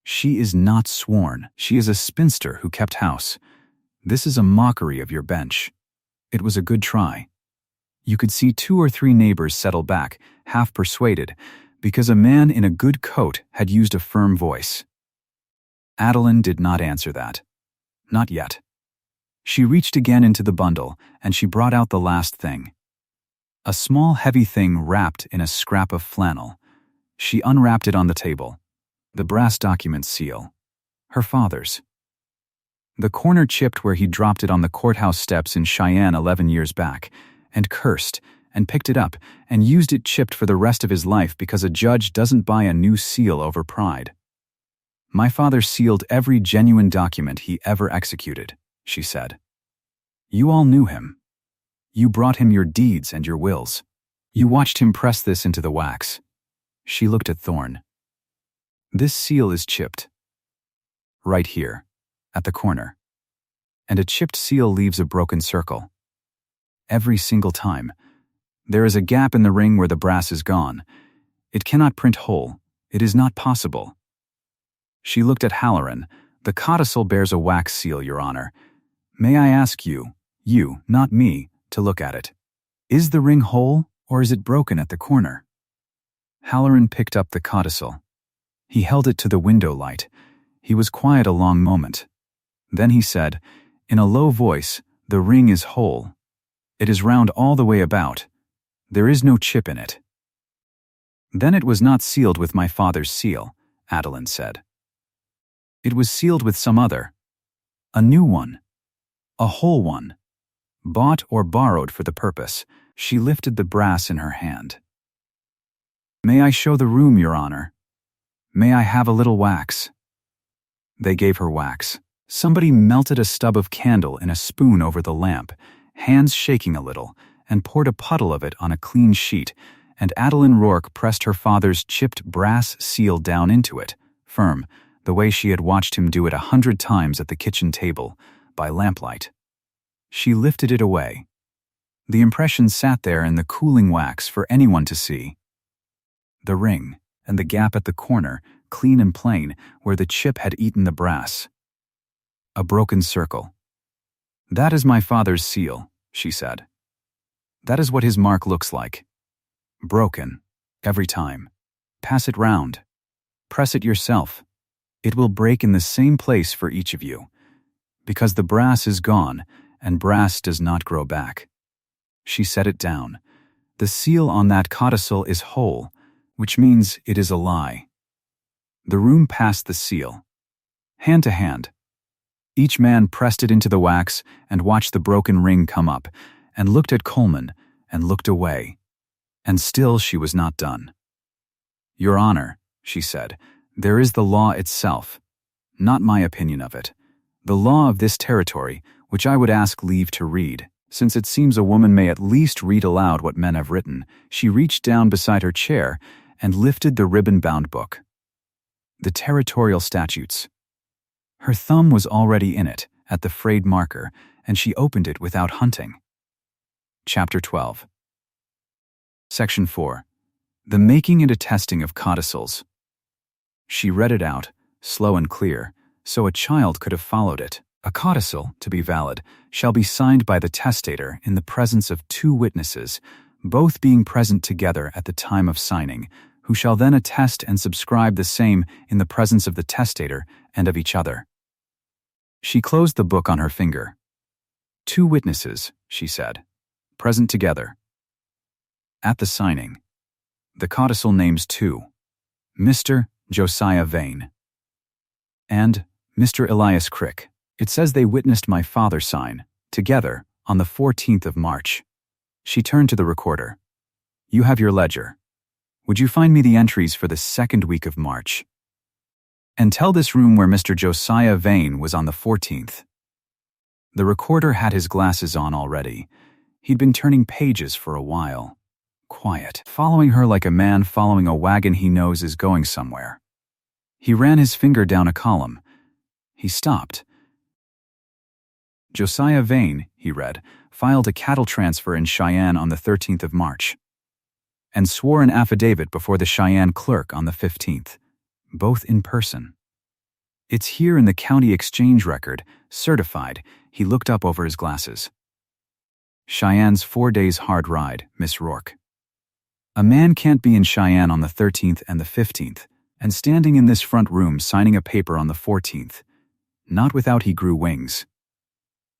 She is not sworn. She is a spinster who kept house. This is a mockery of your bench. It was a good try. You could see 2 or 3 neighbors settle back, half persuaded, because a man in a good coat had used a firm voice. Adeline did not answer that. Not yet. She reached again into the bundle, and she brought out the last thing. A small heavy thing wrapped in a scrap of flannel. She unwrapped it on the table. The brass document seal. Her father's. The corner chipped where he dropped it on the courthouse steps in Cheyenne 11 years back, and cursed, and picked it up, and used it chipped for the rest of his life because a judge doesn't buy a new seal over pride. My father sealed every genuine document he ever executed, she said. You all knew him. You brought him your deeds and your wills. You watched him press this into the wax. She looked at Thorne. This seal is chipped. Right here, at the corner. And a chipped seal leaves a broken circle. Every single time. There is a gap in the ring where the brass is gone. It cannot print whole. It is not possible. She looked at Halloran. The codicil bears a wax seal, Your Honor. May I ask you, not me, to look at it? Is the ring whole, or is it broken at the corner? Halloran picked up the codicil. He held it to the window light. He was quiet a long moment. Then he said, in a low voice, the ring is whole. It is round all the way about. There is no chip in it. Then it was not sealed with my father's seal, Adeline said. It was sealed with some other. A new one. A whole one. Bought or borrowed for the purpose. She lifted the brass in her hand. May I show the room, Your Honor? May I have a little wax? They gave her wax. Somebody melted a stub of candle in a spoon over the lamp, hands shaking a little, and poured a puddle of it on a clean sheet, and Adeline Rourke pressed her father's chipped brass seal down into it, firm, the way she had watched him do it 100 times at the kitchen table, by lamplight. She lifted it away. The impression sat there in the cooling wax for anyone to see. The ring, and the gap at the corner, clean and plain, where the chip had eaten the brass. A broken circle. That is my father's seal, she said. That is what his mark looks like. Broken. Every time. Pass it round. Press it yourself. It will break in the same place for each of you. Because the brass is gone, and brass does not grow back. She set it down. The seal on that codicil is whole, which means it is a lie. The room passed the seal. Hand to hand. Each man pressed it into the wax and watched the broken ring come up, and looked at Coleman, and looked away. And still she was not done. Your Honor, she said, there is the law itself. Not my opinion of it. The law of this territory, which I would ask leave to read. Since it seems a woman may at least read aloud what men have written, she reached down beside her chair and lifted the ribbon-bound book. The territorial statutes. Her thumb was already in it, at the frayed marker, and she opened it without hunting. Chapter 12. Section 4. The making and attesting of codicils. She read it out, slow and clear, so a child could have followed it. A codicil, to be valid, shall be signed by the testator in the presence of 2 witnesses, both being present together at the time of signing, who shall then attest and subscribe the same in the presence of the testator and of each other. She closed the book on her finger. 2 witnesses, she said, present together. At the signing. The codicil names 2. Mr. Josiah Vane. And Mr. Elias Crick. It says they witnessed my father sign, together, on the 14th of March. She turned to the recorder. You have your ledger. Would you find me the entries for the 2nd week of March? And tell this room where Mr. Josiah Vane was on the 14th. The recorder had his glasses on already. He'd been turning pages for a while. Quiet, following her like a man following a wagon he knows is going somewhere. He ran his finger down a column. He stopped. Josiah Vane, he read, filed a cattle transfer in Cheyenne on the 13th of March, and swore an affidavit before the Cheyenne clerk on the 15th, both in person. It's here in the county exchange record, certified. He looked up over his glasses. Cheyenne's 4 days hard ride, Miss Rourke. A man can't be in Cheyenne on the 13th and the 15th, and standing in this front room signing a paper on the 14th. Not without he grew wings.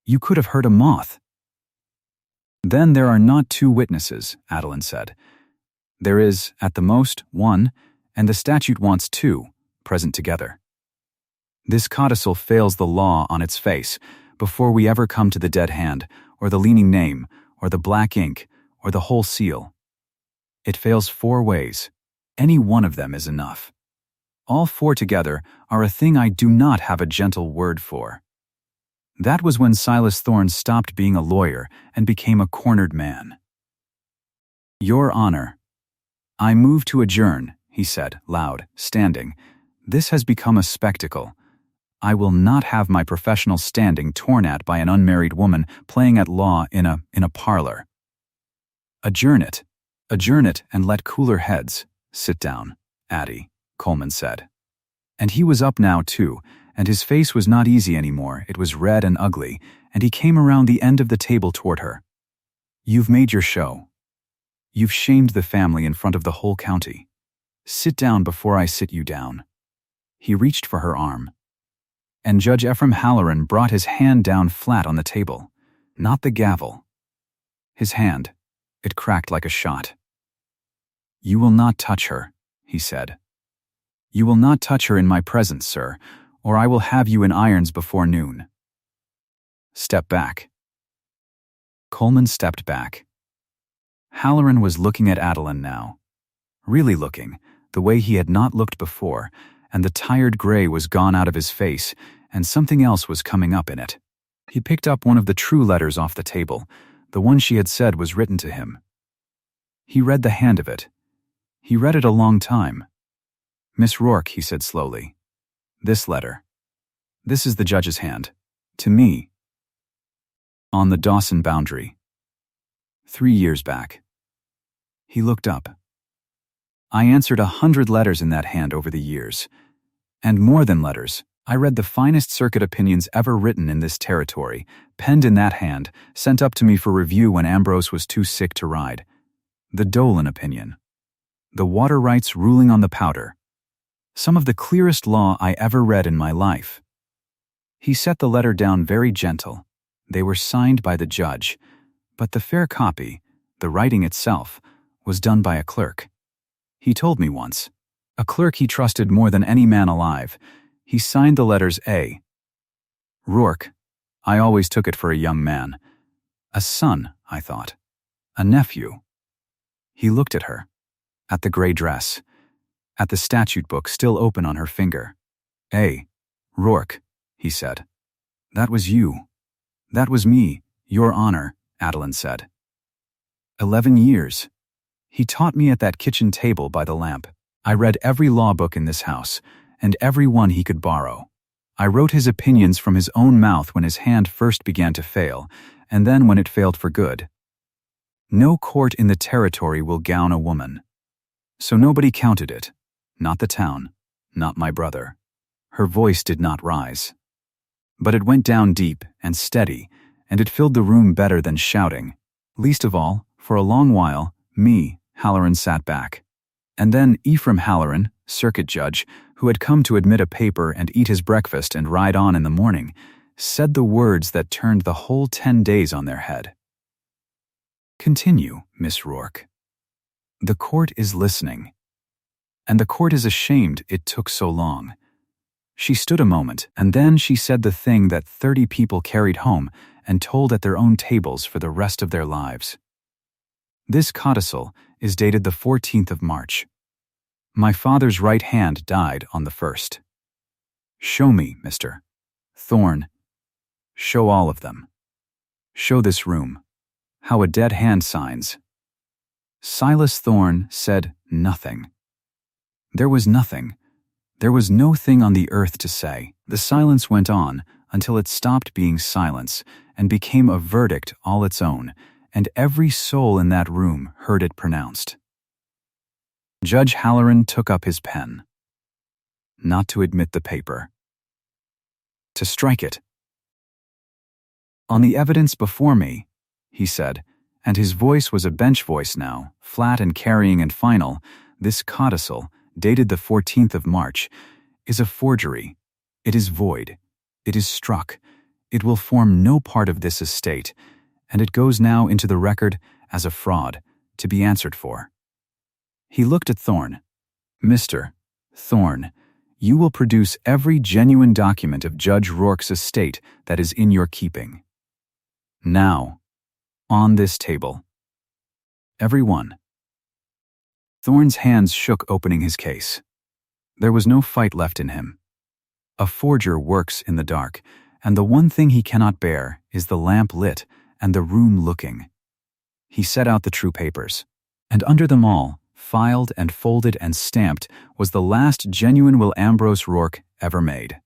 You could have heard a moth. Then there are not 2 witnesses, Adeline said. There is, at the most, 1, and the statute wants 2, present together. This codicil fails the law on its face before we ever come to the dead hand, or the leaning name, or the black ink, or the whole seal. It fails 4 ways. Any one of them is enough. All 4 together are a thing I do not have a gentle word for. That was when Silas Thorne stopped being a lawyer and became a cornered man. Your Honor, I move to adjourn, he said, loud, standing. This has become a spectacle. I will not have my professional standing torn at by an unmarried woman playing at law in a parlor. Adjourn it, and let cooler heads sit down, Addie, Coleman said. And he was up now, too, and his face was not easy anymore. It was red and ugly, and he came around the end of the table toward her. You've made your show. You've shamed the family in front of the whole county. Sit down before I sit you down. He reached for her arm. And Judge Ephraim Halloran brought his hand down flat on the table, not the gavel. His hand, it cracked like a shot. You will not touch her, he said. You will not touch her in my presence, sir, or I will have you in irons before noon. Step back. Coleman stepped back. Halloran was looking at Adeline now. Really looking, the way he had not looked before, and the tired gray was gone out of his face, and something else was coming up in it. He picked up one of the true letters off the table, the one she had said was written to him. He read the hand of it. He read it a long time. Miss Rourke, he said slowly. This letter. This is the judge's hand. To me. On the Dawson boundary. 3 years back. He looked up. I answered 100 letters in that hand over the years. And more than letters, I read the finest circuit opinions ever written in this territory, penned in that hand, sent up to me for review when Ambrose was too sick to ride. The Dolan opinion. The water rights ruling on the powder. Some of the clearest law I ever read in my life. He set the letter down very gentle. They were signed by the judge, but the fair copy, the writing itself, was done by a clerk. He told me once, a clerk he trusted more than any man alive. He signed the letters A. Rourke. I always took it for a young man. A son, I thought. A nephew. He looked at her, at the gray dress, at the statute book still open on her finger. A. Rourke, he said. That was you. That was me, Your Honor, Adeline said. 11 years. He taught me at that kitchen table by the lamp. I read every law book in this house, and every one he could borrow. I wrote his opinions from his own mouth when his hand first began to fail, and then when it failed for good. No court in the territory will gown a woman. So nobody counted it. Not the town. Not my brother. Her voice did not rise. But it went down deep and steady, and it filled the room better than shouting. Least of all, for a long while, me, Halloran sat back. And then Ephraim Halloran, circuit judge, who had come to admit a paper and eat his breakfast and ride on in the morning, said the words that turned the whole 10 days on their head. Continue, Miss Rourke. The court is listening. And the court is ashamed it took so long. She stood a moment, and then she said the thing that 30 people carried home and told at their own tables for the rest of their lives. This codicil is dated the 14th of March. My father's right hand died on the 1st. Show me, Mr. Thorne. Show all of them. Show this room. How a dead hand signs. Silas Thorne said nothing. There was nothing. There was no thing on the earth to say. The silence went on until it stopped being silence and became a verdict all its own, and every soul in that room heard it pronounced. Judge Halloran took up his pen. Not to admit the paper. To strike it. On the evidence before me, he said, and his voice was a bench voice now, flat and carrying and final, this codicil, dated the 14th of March, is a forgery. It is void. It is struck. It will form no part of this estate, and it goes now into the record as a fraud, to be answered for. He looked at Thorne. Mr. Thorne, You will produce every genuine document of Judge Rourke's estate that is in your keeping. Now, on this table. Everyone. Thorne's hands shook opening his case. There was no fight left in him. A forger works in the dark, and the one thing he cannot bear is the lamp lit and the room looking. He set out the true papers, and under them all, filed and folded and stamped, was the last genuine will Ambrose Rourke ever made.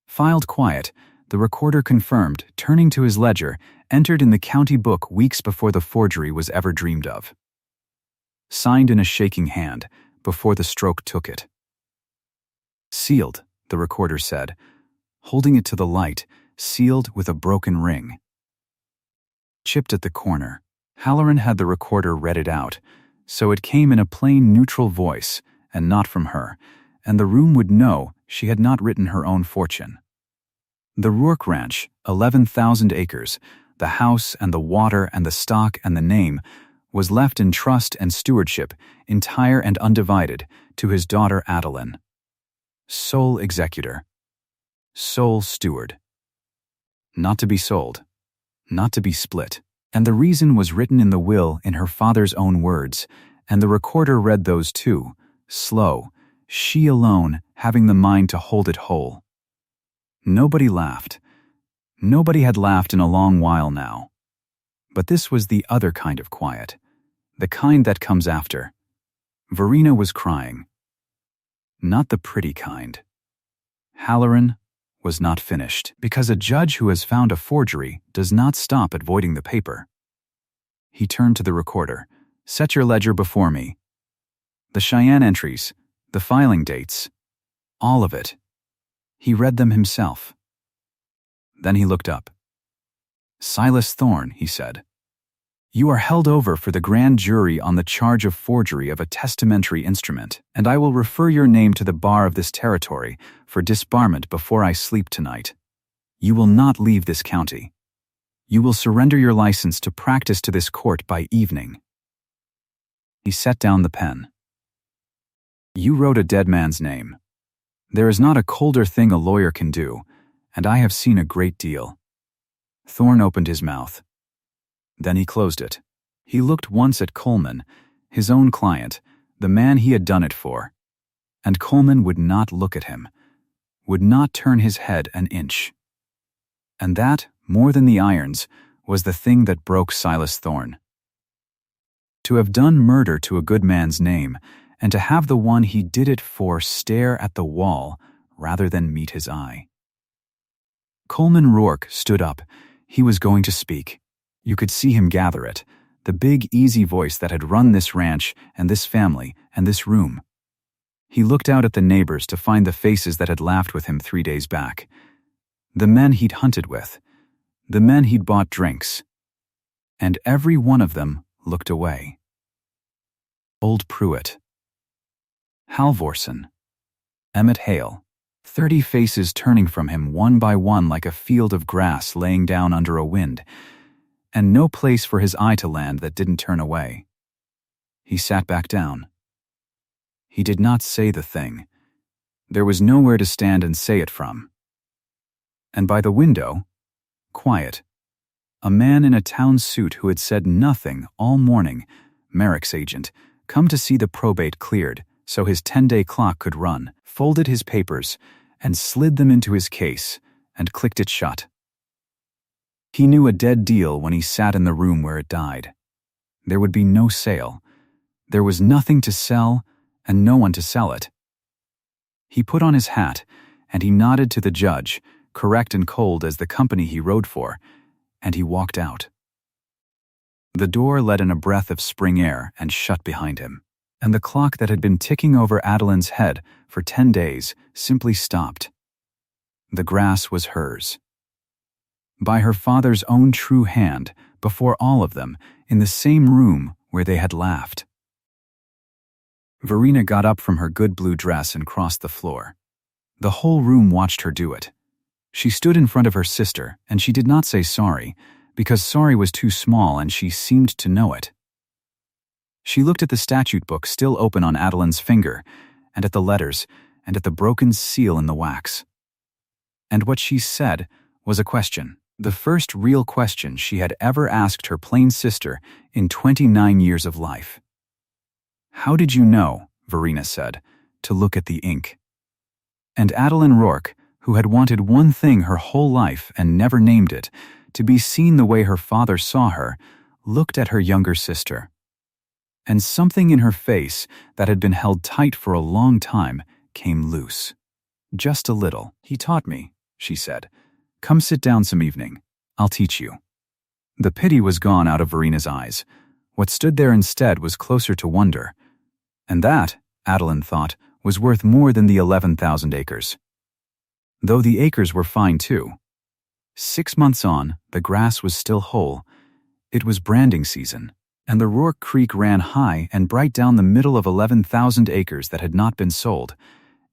Filed quiet, the recorder confirmed, turning to his ledger, entered in the county book weeks before the forgery was ever dreamed of. Signed in a shaking hand, before the stroke took it. Sealed, the recorder said, holding it to the light, sealed with a broken ring. Chipped at the corner, Halloran had the recorder read it out, so it came in a plain neutral voice, and not from her, and the room would know she had not written her own fortune. The Rourke Ranch, 11,000 acres, the house and the water and the stock and the name, was left in trust and stewardship, entire and undivided, to his daughter Adeline. Sole executor. Sole steward. Not to be sold. Not to be split. And the reason was written in the will in her father's own words, and the recorder read those too, slow, she alone having the mind to hold it whole. Nobody laughed. Nobody had laughed in a long while now. But this was the other kind of quiet, the kind that comes after. Verena was crying. Not the pretty kind. Halloran was not finished, because a judge who has found a forgery does not stop at voiding the paper. He turned to the recorder. Set your ledger before me. The Cheyenne entries, the filing dates, all of it. He read them himself. Then he looked up. Silas Thorne, he said. You are held over for the grand jury on the charge of forgery of a testamentary instrument, and I will refer your name to the bar of this territory for disbarment before I sleep tonight. You will not leave this county. You will surrender your license to practice to this court by evening. He set down the pen. You wrote a dead man's name. There is not a colder thing a lawyer can do, and I have seen a great deal. Thorne opened his mouth. Then he closed it. He looked once at Coleman, his own client, the man he had done it for. And Coleman would not look at him, would not turn his head an inch. And that, more than the irons, was the thing that broke Silas Thorne. To have done murder to a good man's name, and to have the one he did it for stare at the wall rather than meet his eye. Coleman Rourke stood up. He was going to speak. You could see him gather it, the big, easy voice that had run this ranch and this family and this room. He looked out at the neighbors to find the faces that had laughed with him 3 days back. The men he'd hunted with, the men he'd bought drinks. And every one of them looked away. Old Pruitt. Halvorson. Emmett Hale. 30 faces turning from him one by one like a field of grass laying down under a wind, and no place for his eye to land that didn't turn away. He sat back down. He did not say the thing. There was nowhere to stand and say it from. And by the window, quiet, a man in a town suit who had said nothing all morning, Merrick's agent, come to see the probate cleared so his 10-day clock could run, folded his papers and slid them into his case and clicked it shut. He knew a dead deal when he sat in the room where it died. There would be no sale. There was nothing to sell and no one to sell it. He put on his hat and he nodded to the judge, correct and cold as the company he rode for, and he walked out. The door let in a breath of spring air and shut behind him, and the clock that had been ticking over Adeline's head for 10 days simply stopped. The grass was hers. By her father's own true hand, before all of them, in the same room where they had laughed. Verena got up from her good blue dress and crossed the floor. The whole room watched her do it. She stood in front of her sister, and she did not say sorry, because sorry was too small and she seemed to know it. She looked at the statute book still open on Adeline's finger, and at the letters, and at the broken seal in the wax. And what she said was a question, the first real question she had ever asked her plain sister in 29 years of life. "How did you know," Verena said, "to look at the ink?" And Adeline Rourke, who had wanted one thing her whole life and never named it, to be seen the way her father saw her, looked at her younger sister. And something in her face that had been held tight for a long time came loose. "Just a little. He taught me," she said. "Come sit down some evening. I'll teach you." The pity was gone out of Verena's eyes. What stood there instead was closer to wonder. And that, Adeline thought, was worth more than the 11,000 acres. Though the acres were fine too. 6 months on, the grass was still whole. It was branding season, and the Rourke Creek ran high and bright down the middle of 11,000 acres that had not been sold,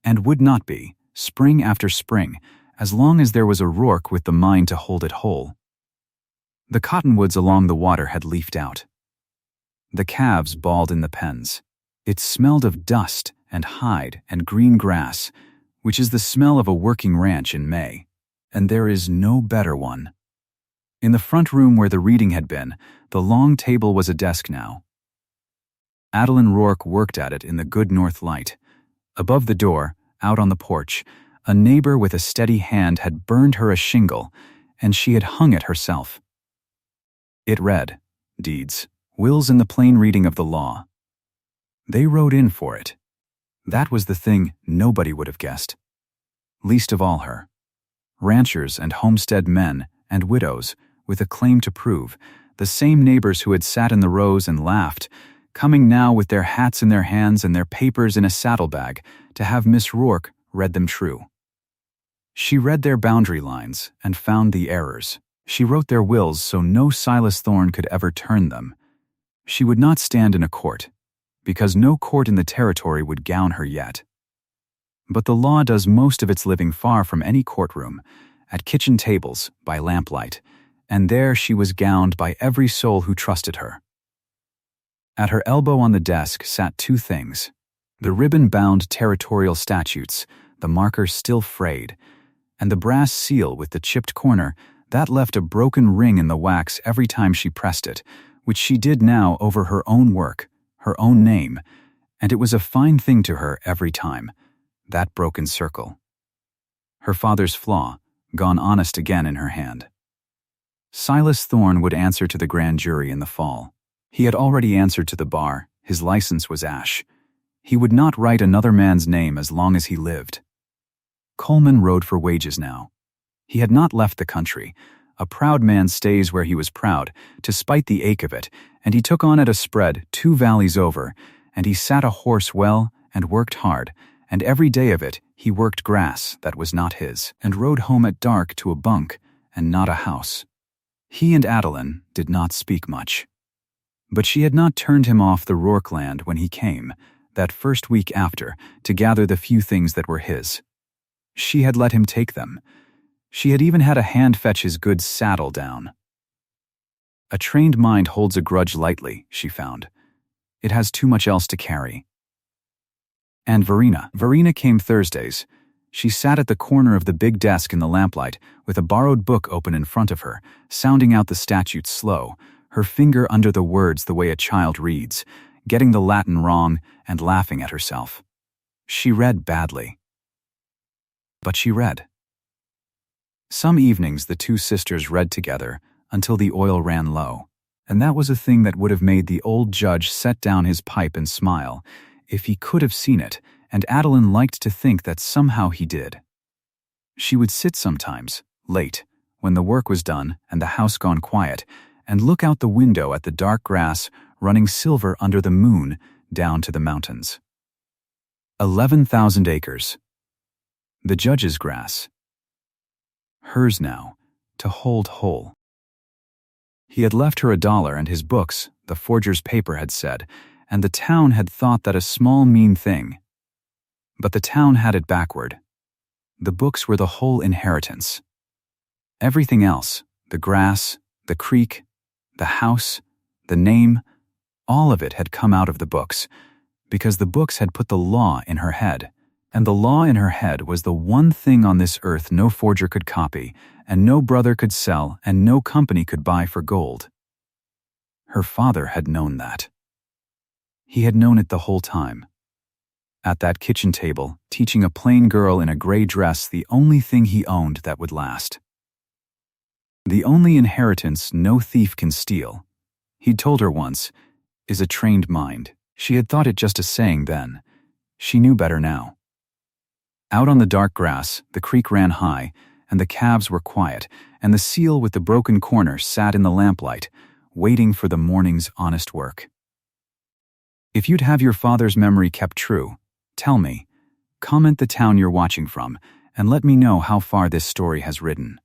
and would not be, spring after spring, as long as there was a Rourke with the mind to hold it whole. The cottonwoods along the water had leafed out. The calves bawled in the pens. It smelled of dust and hide and green grass, which is the smell of a working ranch in May, and there is no better one. In the front room where the reading had been, the long table was a desk now. Adeline Rourke worked at it in the good north light. Above the door, out on the porch, a neighbor with a steady hand had burned her a shingle, and she had hung it herself. It read, "Deeds, wills in the plain reading of the law." They wrote in for it. That was the thing nobody would have guessed. Least of all her. Ranchers and homestead men and widows, with a claim to prove, the same neighbors who had sat in the rows and laughed, coming now with their hats in their hands and their papers in a saddlebag to have Miss Rourke read them true. She read their boundary lines and found the errors. She wrote their wills so no Silas Thorne could ever turn them. She would not stand in a court, because no court in the territory would gown her yet. But the law does most of its living far from any courtroom, at kitchen tables, by lamplight, and there she was gowned by every soul who trusted her. At her elbow on the desk sat two things: the ribbon-bound territorial statutes, the marker still frayed, and the brass seal with the chipped corner that left a broken ring in the wax every time she pressed it, which she did now over her own work, her own name, and it was a fine thing to her every time, that broken circle. Her father's flaw, gone honest again in her hand. Silas Thorne would answer to the grand jury in the fall. He had already answered to the bar. His license was ash. He would not write another man's name as long as he lived. Coleman rode for wages now. He had not left the country. A proud man stays where he was proud, to spite the ache of it, and he took on at a spread 2 valleys over, and he sat a horse well and worked hard, and every day of it he worked grass that was not his, and rode home at dark to a bunk and not a house. He and Adeline did not speak much. But she had not turned him off the Rourke land when he came, that first week after, to gather the few things that were his. She had let him take them. She had even had a hand fetch his good saddle down. A trained mind holds a grudge lightly, she found. It has too much else to carry. And Verena came Thursdays. She sat at the corner of the big desk in the lamplight, with a borrowed book open in front of her, sounding out the statutes slow, her finger under the words the way a child reads, getting the Latin wrong and laughing at herself. She read badly. But she read. Some evenings the two sisters read together until the oil ran low, and that was a thing that would have made the old judge set down his pipe and smile, if he could have seen it, and Adeline liked to think that somehow he did. She would sit sometimes, late, when the work was done and the house gone quiet, and look out the window at the dark grass running silver under the moon down to the mountains. 11,000 acres. The judge's grass. Hers now, to hold whole. He had left her $1 and his books, the forger's paper had said, and the town had thought that a small mean thing. But the town had it backward. The books were the whole inheritance. Everything else, the grass, the creek, the house, the name, all of it had come out of the books, because the books had put the law in her head, And the law in her head was the one thing on this earth no forger could copy, and no brother could sell, and no company could buy for gold. Her father had known that. He had known it the whole time. At that kitchen table, teaching a plain girl in a gray dress the only thing he owned that would last. The only inheritance no thief can steal, he'd told her once, is a trained mind. She had thought it just a saying then. She knew better now. Out on the dark grass, the creek ran high, and the calves were quiet, and the seal with the broken corner sat in the lamplight, waiting for the morning's honest work. If you'd have your father's memory kept true, tell me. Comment the town you're watching from, and let me know how far this story has ridden.